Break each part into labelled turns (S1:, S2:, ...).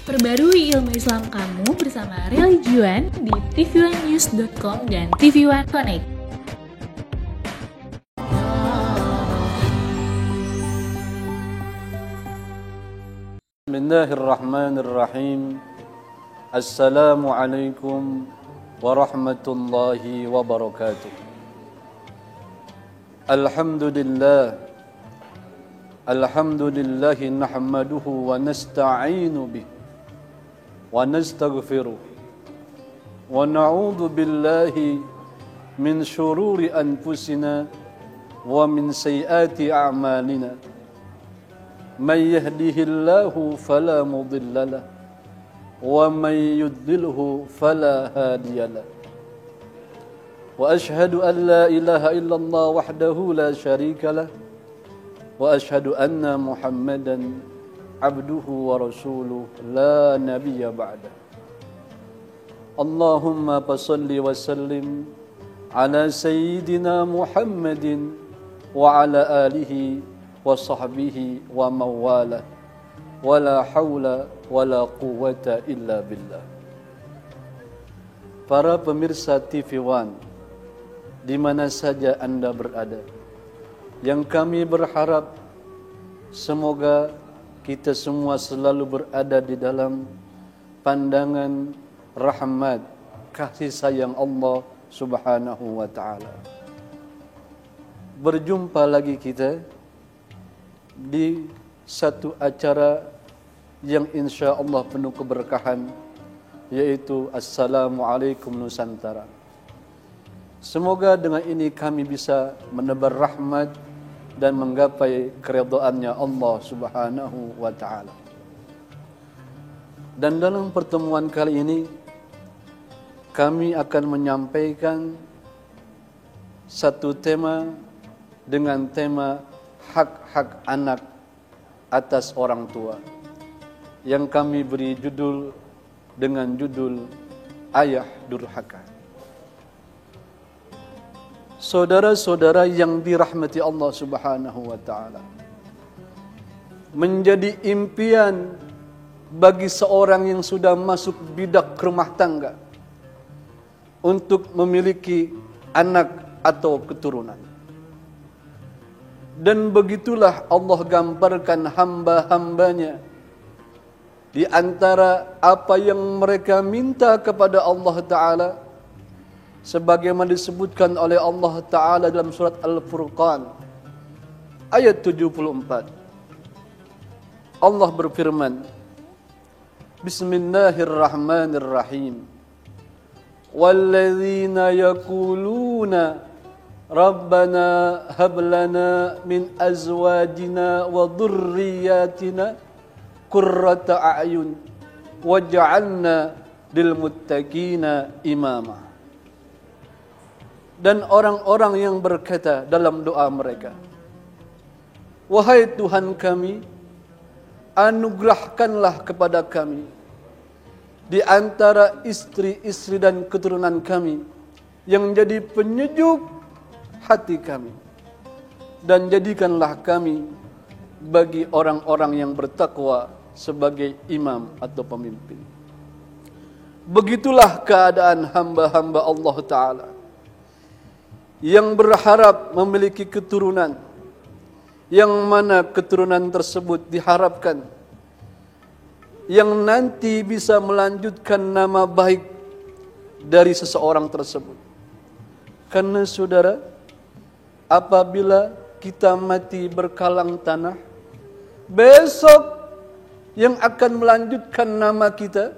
S1: Perbarui ilmu Islam kamu bersama Religion di tv1news.com dan TV1 Connect.
S2: Bismillahirrahmanirrahim. Assalamualaikum warahmatullahi wabarakatuh. Alhamdulillahi nahmaduhu wa nasta'inu bih wa nastaghfiruh wa na'udzu billahi min syururi anfusina wa min sayyiati a'malina. Man yahdihillahu fala mudilla lahu wa man yudlilhu fala hadiya lahu. Wa ashhadu an la ilaha illallah wahdahu la syarika lahu wa ashhadu anna Muhammadan abduhu wa rasuluh la nabiyya ba'da. Allahumma salli wa sallim ala sayyidina Muhammadin wa ala alihi wa sahbihi wa mawala wa la hawla wa la quwwata illa billah. Para pemirsa TV One di mana saja Anda berada, yang kami berharap semoga kita semua selalu berada di dalam pandangan rahmat kasih sayang Allah Subhanahu wa ta'ala. Berjumpa lagi kita di satu acara yang insya Allah penuh keberkahan, yaitu Assalamualaikum Nusantara. Semoga dengan ini kami bisa menebar rahmat dan menggapai keridhaannya Allah Subhanahu wa ta'ala. Dan dalam pertemuan kali ini kami akan menyampaikan satu tema dengan tema hak-hak anak atas orang tua, yang kami beri judul dengan judul Ayah Durhaka. Saudara-saudara yang dirahmati Allah Subhanahu wa ta'ala, menjadi impian bagi seorang yang sudah masuk bidak rumah tangga untuk memiliki anak atau keturunan. Dan begitulah Allah gambarkan hamba-hambanya. Di antara apa yang mereka minta kepada Allah Ta'ala, sebagaimana disebutkan oleh Allah Ta'ala dalam surat Al-Furqan ayat 74. Allah berfirman, Bismillahirrahmanirrahim. Walladzina yaquluna Rabbana hablana min azwajina wa dhurriyyatina qurrata a'yun waj'alna lil muttaqina imama. Dan orang-orang yang berkata dalam doa mereka, wahai Tuhan kami, anugerahkanlah kepada kami di antara istri-istri dan keturunan kami yang menjadi penyejuk hati kami, dan jadikanlah kami bagi orang-orang yang bertakwa sebagai imam atau pemimpin. Begitulah keadaan hamba-hamba Allah Ta'ala yang berharap memiliki keturunan, yang mana keturunan tersebut diharapkan yang nanti bisa melanjutkan nama baik dari seseorang tersebut. Karena saudara, apabila kita mati berkalang tanah, besok yang akan melanjutkan nama kita,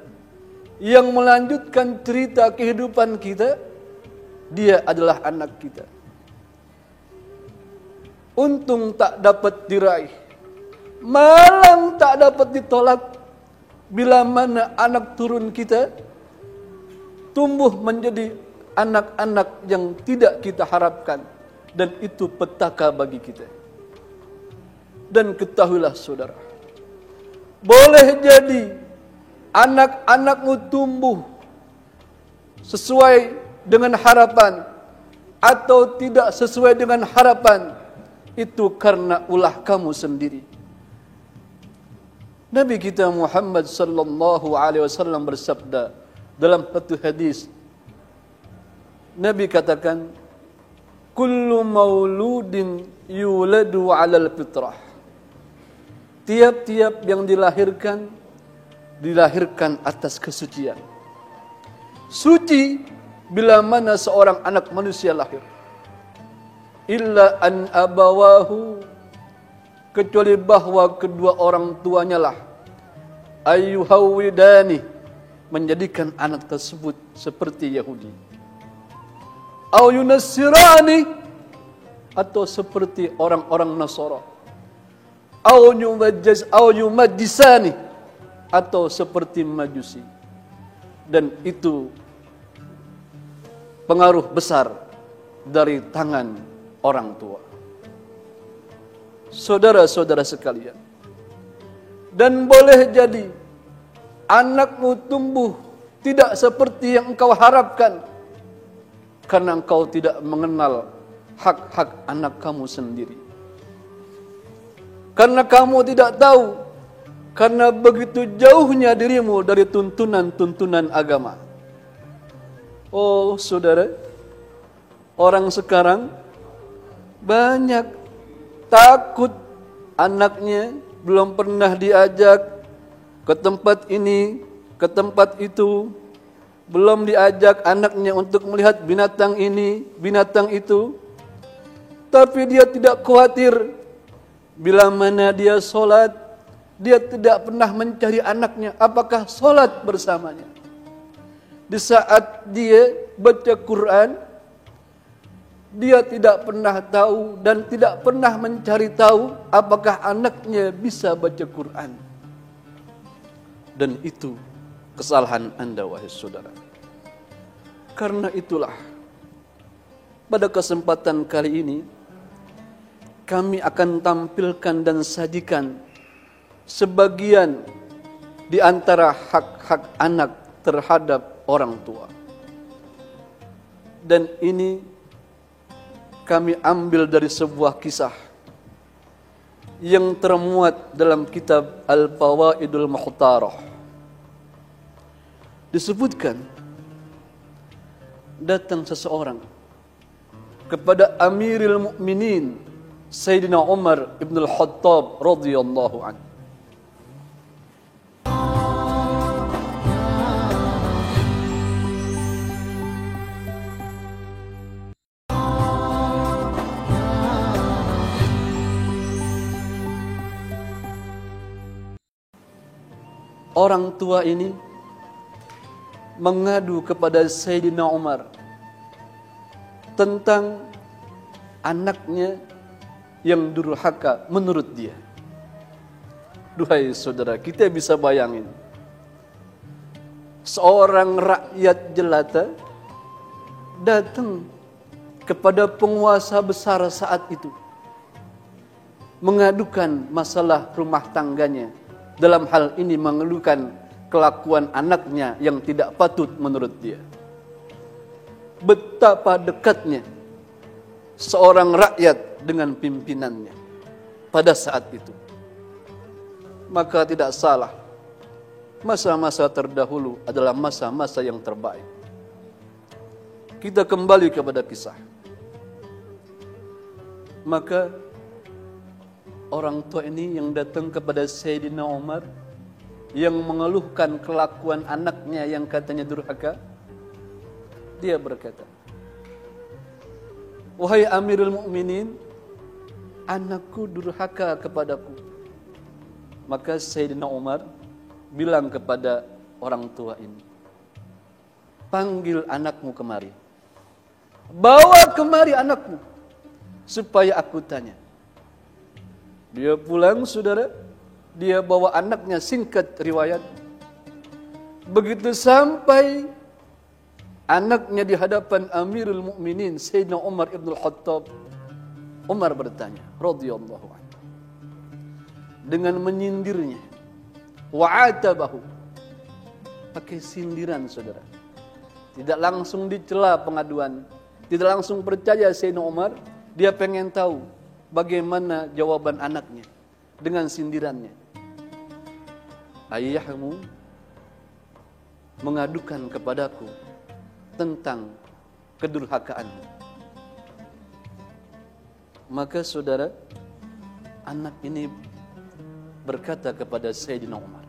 S2: yang melanjutkan cerita kehidupan kita, dia adalah anak kita. Untung tak dapat diraih, malang tak dapat ditolak, bila mana anak turun kita tumbuh menjadi anak-anak yang tidak kita harapkan, dan itu petaka bagi kita. Dan ketahuilah saudara, boleh jadi anak-anakmu tumbuh sesuai dengan harapan atau tidak sesuai dengan harapan, itu karena ulah kamu sendiri. Nabi kita Muhammad sallallahu alaihi wasallam bersabda dalam satu hadis. Nabi katakan, kullu mauludin yuladu 'alal fitrah. Tiap-tiap yang dilahirkan atas kesucian. Suci bila mana seorang anak manusia lahir. Illa an abawahu, kecuali bahwa kedua orang tuanya lah ayyuhawidani, menjadikan anak tersebut seperti Yahudi, au yunassirani, atau seperti orang-orang Nasara, au yumajjisani, atau seperti Majusi. Dan itu pengaruh besar dari tangan orang tua. Saudara-saudara sekalian, dan boleh jadi anakmu tumbuh tidak seperti yang engkau harapkan, karena engkau tidak mengenal hak-hak anak kamu sendiri. Karena kamu tidak tahu, karena begitu jauhnya dirimu dari tuntunan-tuntunan agama. Oh saudara, orang sekarang banyak takut anaknya belum pernah diajak ke tempat ini, ke tempat itu, belum diajak anaknya untuk melihat binatang ini, binatang itu. Tapi dia tidak khawatir, bila mana dia sholat, dia tidak pernah mencari anaknya apakah sholat bersamanya. Di saat dia baca Quran, dia tidak pernah tahu dan tidak pernah mencari tahu apakah anaknya bisa baca Quran. Dan itu kesalahan Anda, wahai saudara. Karena itulah, pada kesempatan kali ini kami akan tampilkan dan sajikan sebagian di antara hak-hak anak terhadap orang tua. Dan ini kami ambil dari sebuah kisah yang termuat dalam kitab Al-Fawaidul Mukhtarah. Disebutkan, datang seseorang kepada Amirul Mukminin Sayyidina Umar ibn al-Khattab radhiyallahu anhu. Orang tua ini mengadu kepada Sayyidina Umar tentang anaknya yang durhaka menurut dia. Duhai saudara, kita bisa bayangin seorang rakyat jelata datang kepada penguasa besar saat itu, mengadukan masalah rumah tangganya. Dalam hal ini mengeluhkan kelakuan anaknya yang tidak patut menurut dia. Betapa dekatnya seorang rakyat dengan pimpinannya pada saat itu. Maka tidak salah, masa-masa terdahulu adalah masa-masa yang terbaik. Kita kembali kepada kisah. Maka orang tua ini yang datang kepada Sayyidina Umar, yang mengeluhkan kelakuan anaknya yang katanya durhaka, dia berkata, wahai Amirul Mukminin, anakku durhaka kepadaku. Maka Sayyidina Umar bilang kepada orang tua ini, panggil anakmu kemari, bawa kemari anakmu, supaya aku tanya. Dia pulang, saudara, dia bawa anaknya, singkat riwayat. Begitu sampai anaknya di hadapan Amirul Mukminin Sayyidina Umar ibn al-Khattab, Umar bertanya radhiyallahu anhu dengan menyindirnya, wa'atabahu, pakai sindiran, saudara. Tidak langsung dicela pengaduan, tidak langsung percaya Sayyidina Umar. Dia pengen tahu bagaimana jawaban anaknya dengan sindirannya. ayahmu mengadukan kepadaku tentang kedurhakaanmu. Maka saudara, anak ini berkata kepada Sayyidina Umar,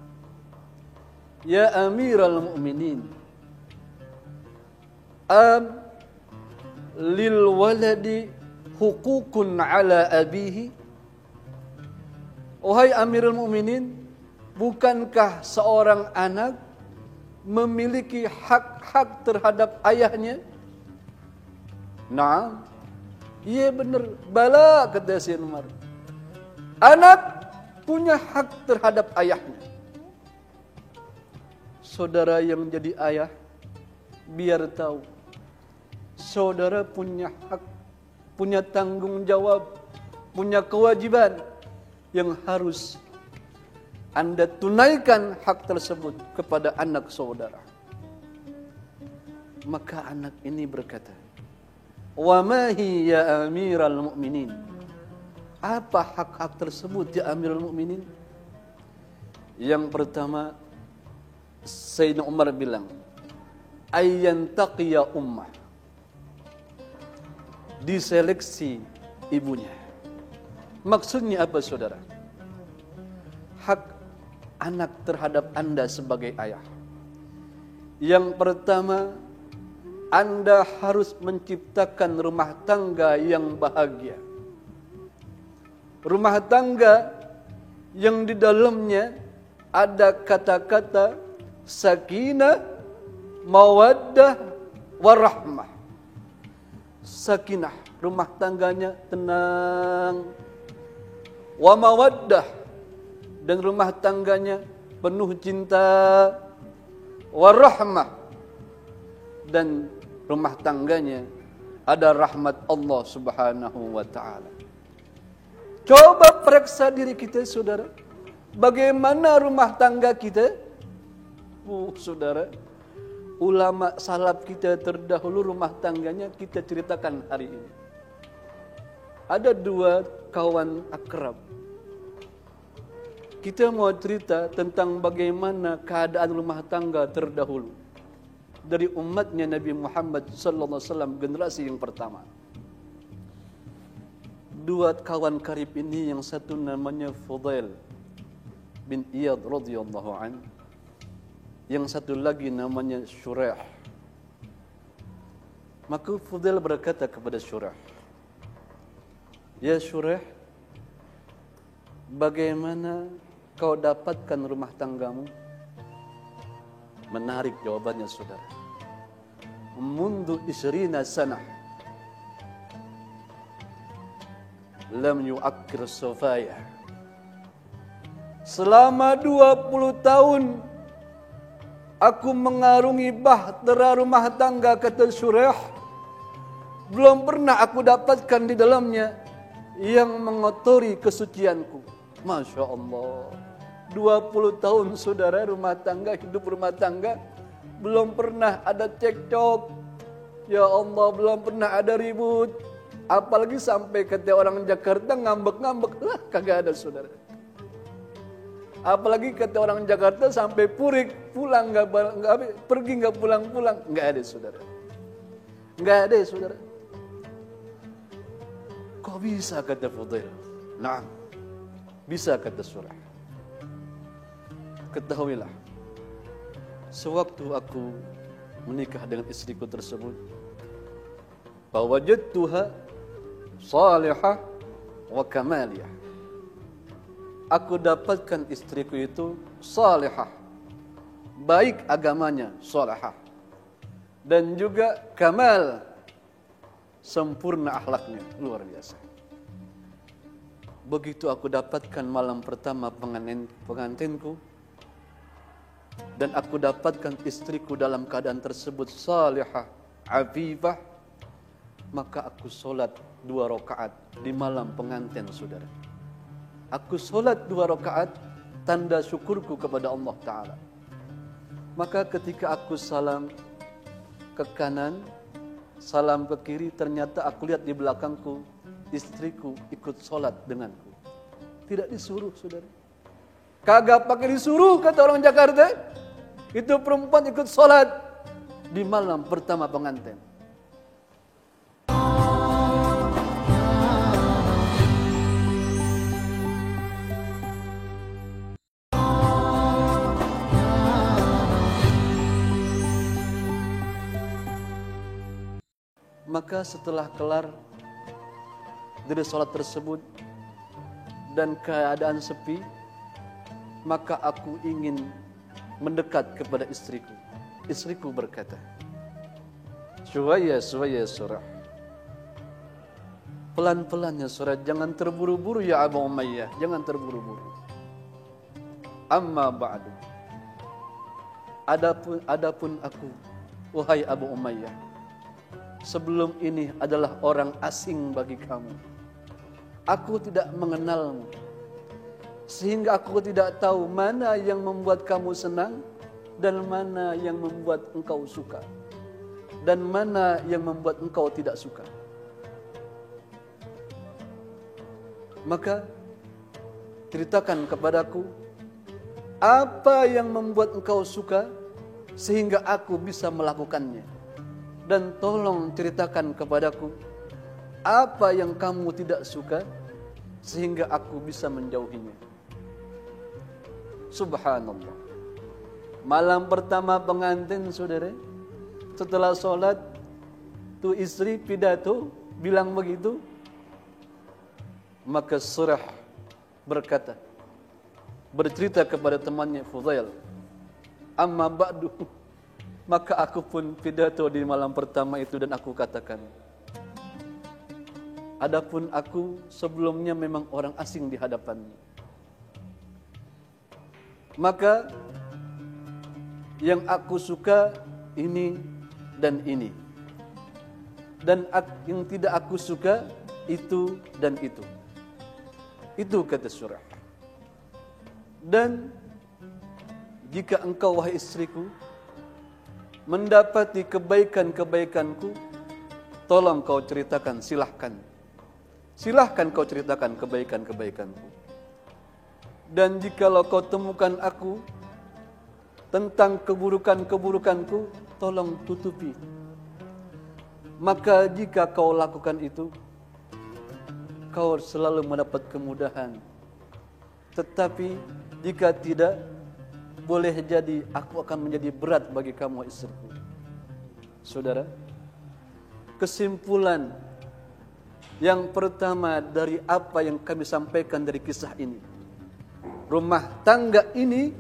S2: "Ya Amiral Mu'minin, lil waladi hukukun ala abihi." Wahai Amirul Mu'minin, bukankah seorang anak memiliki hak-hak terhadap ayahnya? Naam. Iya benar. Bala, kata Sayyidina Umar. Anak punya hak terhadap ayahnya. Saudara yang jadi ayah, biar tahu, saudara punya hak, punya tanggung jawab, punya kewajiban yang harus Anda tunaikan hak tersebut kepada anak saudara. Maka anak ini berkata, "Wa ma hi ya Amiral Mu'minin?" Apa hak-hak tersebut ya Amirul Mu'minin? Yang pertama, Sayyidina Umar bilang, "Ayyan taqiya ummah." Diseleksi ibunya. Maksudnya apa saudara? Hak anak terhadap Anda sebagai ayah. Yang pertama, Anda harus menciptakan rumah tangga yang bahagia. Rumah tangga yang di dalamnya ada kata-kata sakinah, mawaddah, warahmah. Sakinah, rumah tangganya tenang. Wa mawaddah, dan rumah tangganya penuh cinta. Warahmah, dan rumah tangganya ada rahmat Allah Subhanahu wa ta'ala. Coba periksa diri kita saudara, bagaimana rumah tangga kita? Saudara, ulama salaf kita terdahulu rumah tangganya kita ceritakan hari ini. Ada dua kawan akrab. Kita mau cerita tentang bagaimana keadaan rumah tangga terdahulu dari umatnya Nabi Muhammad sallallahu alaihi wasallam, generasi yang pertama. Dua kawan karib ini, yang satu namanya Fudail bin Iyad radhiyallahu an, yang satu lagi namanya Syuraih. Maka Fudail berkata kepada Syuraih, "Ya Syuraih, bagaimana kau dapatkan rumah tanggamu?" Menarik jawabannya saudara. "Mundu isrina sanah lam yu'akkir sofaya." Selama 20 tahun aku mengarungi bahtera rumah tangga, kata Syuraih, belum pernah aku dapatkan di dalamnya yang mengotori kesucianku. Masya Allah, 20 tahun saudara rumah tangga, hidup rumah tangga, belum pernah ada cekcok. Ya Allah, belum pernah ada ribut. Apalagi sampai kata orang Jakarta ngambek-ngambek, lah kagak ada saudara. Apalagi kata orang Jakarta sampai purik, pulang nggak pergi nggak pulang-pulang, nggak ada saudara. Nggak ada saudara. Kok bisa, kata Fudail? Nah, bisa, kata Syuraih. Ketahuilah, sewaktu aku menikah dengan istriku tersebut, fawajadtuha salihah wa kamaliyah. Aku dapatkan istriku itu salihah, baik agamanya, salihah, dan juga kamal, sempurna akhlaknya, luar biasa. Begitu aku dapatkan malam pertama pengantinku, dan aku dapatkan istriku dalam keadaan tersebut salihah, afifah, maka aku solat 2 rakaat di malam pengantin saudara. Aku solat 2 rakaat tanda syukurku kepada Allah Ta'ala. Maka ketika aku salam ke kanan, salam ke kiri, ternyata aku lihat di belakangku istriku ikut solat denganku. Tidak disuruh saudara. Kagak pakai disuruh, kata orang Jakarta. Itu perempuan ikut sholat di malam pertama pengantin. Maka setelah kelar dari sholat tersebut dan keadaan sepi, maka aku ingin mendekat kepada istriku. Istriku berkata, "Syuwaya surah. Pelan-pelan ya surah, jangan terburu-buru ya Abu Umayyah, jangan terburu-buru. Amma ba'du. Adapun aku, wahai Abu Umayyah, sebelum ini adalah orang asing bagi kamu. Aku tidak mengenalmu, sehingga aku tidak tahu mana yang membuat kamu senang dan mana yang membuat engkau suka, dan mana yang membuat engkau tidak suka. Maka ceritakan kepadaku apa yang membuat engkau suka sehingga aku bisa melakukannya. Dan tolong ceritakan kepadaku apa yang kamu tidak suka sehingga aku bisa menjauhinya." Subhanallah. Malam pertama pengantin, saudara, setelah sholat, tuh istri pidato bilang begitu. Maka Surah berkata, bercerita kepada temannya Fudail, "Amma ba'du." Maka aku pun pidato di malam pertama itu dan aku katakan, adapun aku sebelumnya memang orang asing di hadapanmu. Maka yang aku suka ini dan ini. Dan yang tidak aku suka itu dan itu. Itu kata surah. Dan jika engkau wahai istriku mendapati kebaikan-kebaikanku, tolong kau ceritakan, silahkan. Silahkan kau ceritakan kebaikan-kebaikanku. Dan jikalau kau temukan aku tentang keburukan-keburukanku, tolong tutupi. Maka jika kau lakukan itu, kau selalu mendapat kemudahan. Tetapi jika tidak, boleh jadi aku akan menjadi berat bagi kamu istriku. Saudara, kesimpulan yang pertama dari apa yang kami sampaikan dari kisah ini, rumah tangga ini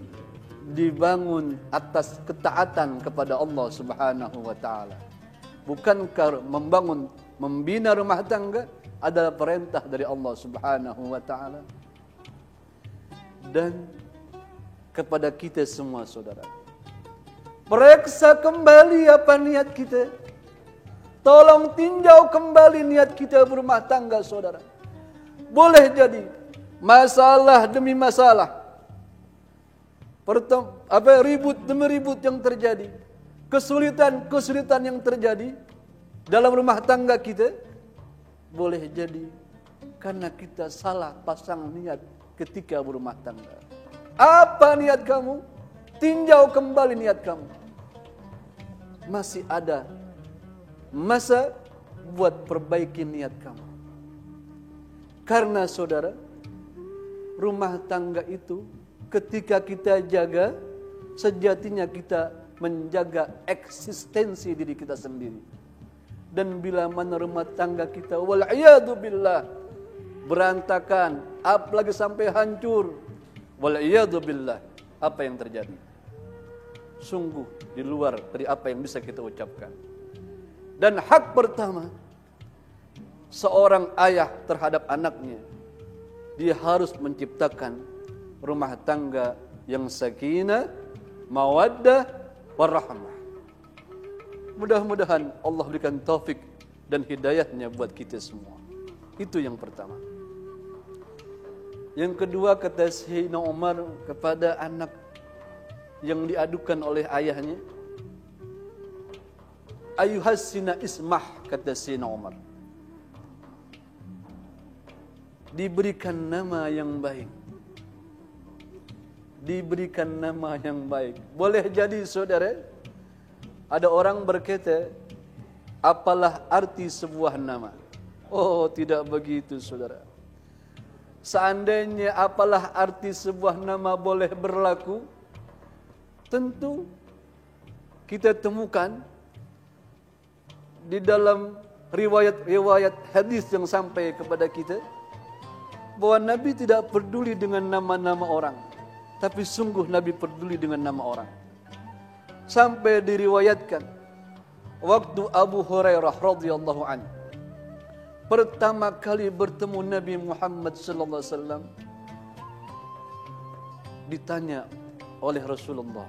S2: dibangun atas ketaatan kepada Allah Subhanahu wa taala. Bukankah membina rumah tangga adalah perintah dari Allah Subhanahu wa taala? Dan kepada kita semua, saudara, periksa kembali apa niat kita. Tolong tinjau kembali niat kita berumah tangga, saudara. Boleh jadi masalah demi masalah, ribut demi ribut yang terjadi, kesulitan yang terjadi dalam rumah tangga kita, boleh jadi karena kita salah pasang niat ketika berumah tangga. Apa niat kamu? Tinjau kembali niat kamu. Masih ada masa buat perbaiki niat kamu. Karena saudara, rumah tangga itu ketika kita jaga, sejatinya kita menjaga eksistensi diri kita sendiri. Dan bila mana rumah tangga kita wal'iyadu billah berantakan, apalagi sampai hancur, wal'iyadu billah, apa yang terjadi? Sungguh di luar dari apa yang bisa kita ucapkan. Dan hak pertama seorang ayah terhadap anaknya, dia harus menciptakan rumah tangga yang sakinah, mawaddah, warahmah. Mudah-mudahan Allah berikan taufik dan hidayahnya buat kita semua. Itu yang pertama. Yang kedua, kata Sayyidina Umar kepada anak yang diadukan oleh ayahnya, ayuhassina ismah, kata Sayyidina Umar, diberikan nama yang baik. diberikan nama yang baik. Boleh jadi saudara, ada orang berkata, apalah arti sebuah nama? Oh, tidak begitu saudara. Seandainya apalah arti sebuah nama boleh berlaku, tentu kita temukan di dalam riwayat-riwayat hadis yang sampai kepada kita bahwa Nabi tidak peduli dengan nama-nama orang, tapi sungguh Nabi peduli dengan nama orang. Sampai diriwayatkan waktu Abu Hurairah radhiyallahu anhu pertama kali bertemu Nabi Muhammad sallallahu alaihi wasallam, ditanya oleh Rasulullah,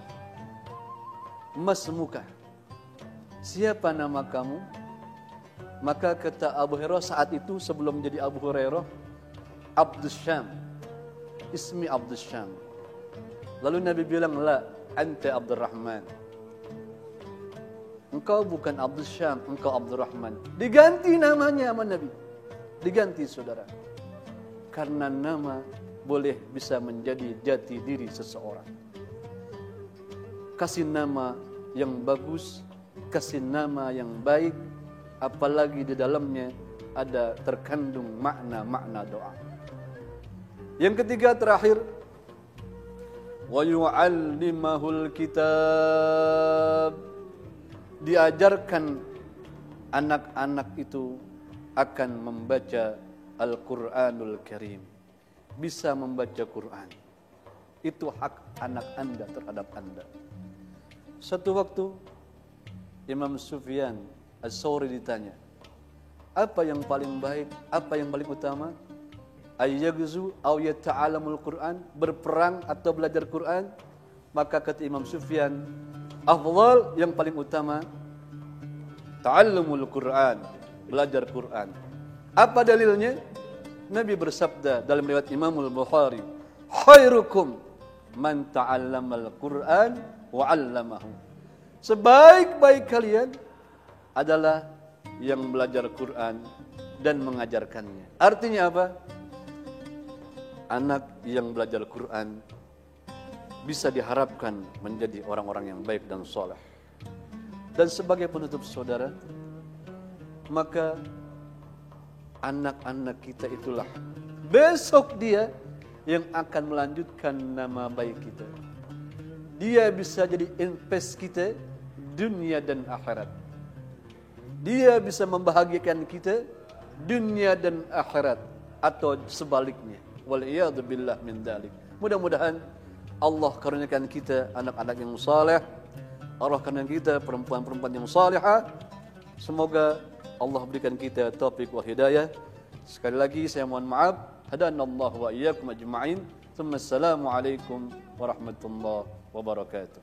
S2: "Masmuka?" Siapa nama kamu? Maka kata Abu Hurairah saat itu sebelum menjadi Abu Hurairah, Abdus Syam. Ismi Abdus Syam. Lalu Nabi bilang, "La, anta Abdurrahman." Engkau bukan Abdus Syam, engkau Abdurrahman. Diganti namanya sama Nabi. Diganti saudara. Karena nama boleh bisa menjadi jati diri seseorang. Kasih nama yang bagus, kasih nama yang baik, apalagi di dalamnya ada terkandung makna-makna doa. Yang ketiga terakhir, wa yu'allimahul kitab. Diajarkan anak-anak itu akan membaca Al-Quranul Karim, bisa membaca Quran. Itu hak anak Anda terhadap Anda. Satu waktu Imam Sufyan As-Sawri ditanya, apa yang paling baik, apa yang paling utama? Ayyagzu aw yata'alamul Quran, berperang atau belajar Quran? Maka kata Imam Sufyan, afdal, yang paling utama, ta'allumul Quran, belajar Quran. Apa dalilnya? Nabi bersabda dalam riwayat Imamul Bukhari, khairukum man ta'allamal Quran wa 'allamahu. Sebaik-baik kalian adalah yang belajar Quran dan mengajarkannya. Artinya apa? Anak yang belajar Quran bisa diharapkan menjadi orang-orang yang baik dan soleh. Dan sebagai penutup saudara, maka anak-anak kita itulah besok dia yang akan melanjutkan nama baik kita. Dia bisa jadi invest kita dunia dan akhirat. Dia bisa membahagiakan kita dunia dan akhirat, atau sebaliknya. Wal'iyadu billah min dalik. Mudah-mudahan Allah karuniakan kita anak-anak yang saleh, Allah karuniakan kita perempuan-perempuan yang salihah. Semoga Allah berikan kita taufik wa hidayah. Sekali lagi saya mohon maaf. Hadanallahu wa iyyakum ajma'in. Assalamualaikum warahmatullahi wabarakatuh.